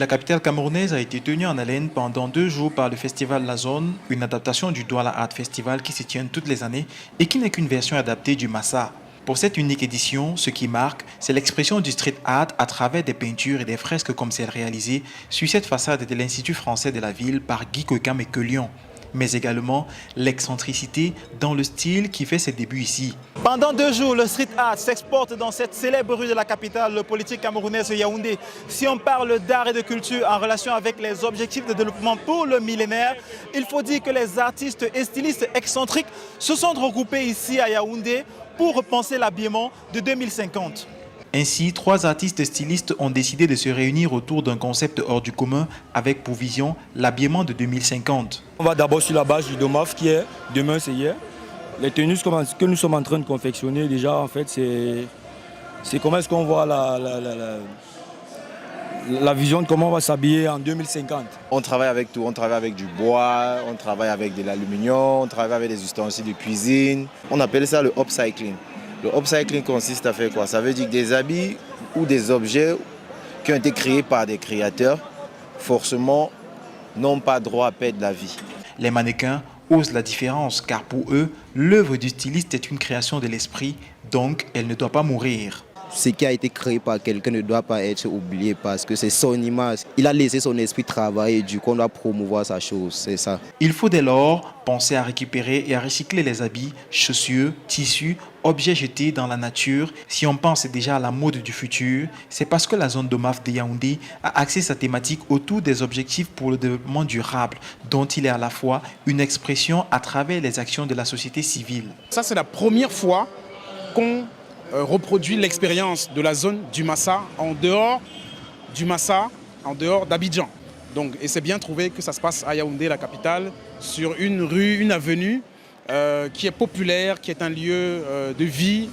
La capitale camerounaise a été tenue en haleine pendant 2 jours par le festival La Zone, une adaptation du Douala Art Festival qui se tient toutes les années et qui n'est qu'une version adaptée du Massa. Pour cette unique édition, ce qui marque, c'est l'expression du street art à travers des peintures et des fresques comme celles réalisées sur cette façade de l'Institut français de la ville par Guy Kokam et Quelion, mais également l'excentricité dans le style qui fait ses débuts ici. Pendant 2 jours, le street art s'exporte dans cette célèbre rue de la capitale politique camerounaise Yaoundé. Si on parle d'art et de culture en relation avec les objectifs de développement pour le millénaire, il faut dire que les artistes et stylistes excentriques se sont regroupés ici à Yaoundé pour repenser l'habillement de 2050. Ainsi, 3 artistes stylistes ont décidé de se réunir autour d'un concept hors du commun avec pour vision l'habillement de 2050. On va d'abord sur la base du DOMAF qui est demain, c'est hier. Les tenues que nous sommes en train de confectionner déjà, en fait, c'est comment est-ce qu'on voit la vision de comment on va s'habiller en 2050. On travaille avec tout, on travaille avec du bois, on travaille avec de l'aluminium, on travaille avec des ustensiles de cuisine. On appelle ça le upcycling. Le upcycling consiste à faire quoi? Ça veut dire que des habits ou des objets qui ont été créés par des créateurs, forcément, n'ont pas droit à perdre la vie. Les mannequins osent la différence car pour eux, l'œuvre du styliste est une création de l'esprit, donc elle ne doit pas mourir. Ce qui a été créé par quelqu'un ne doit pas être oublié parce que c'est son image. Il a laissé son esprit travailler, du coup on doit promouvoir sa chose, c'est ça. Il faut dès lors penser à récupérer et à recycler les habits, chaussures, tissus, objets jetés dans la nature. Si on pense déjà à la mode du futur, c'est parce que la zone DOMAF de Yaoundé a axé sa thématique autour des objectifs pour le développement durable, dont il est à la fois une expression à travers les actions de la société civile. Ça, c'est la première fois qu'on reproduit l'expérience de la zone du Massa en dehors du Massa, en dehors d'Abidjan. Donc, et c'est bien trouvé que ça se passe à Yaoundé, la capitale, sur une rue, une avenue qui est populaire, qui est un lieu de vie.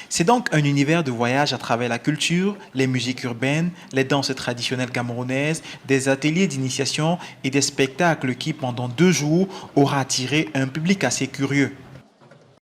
C'est donc un univers de voyage à travers la culture, les musiques urbaines, les danses traditionnelles camerounaises, des ateliers d'initiation et des spectacles qui, pendant 2 jours, aura attiré un public assez curieux.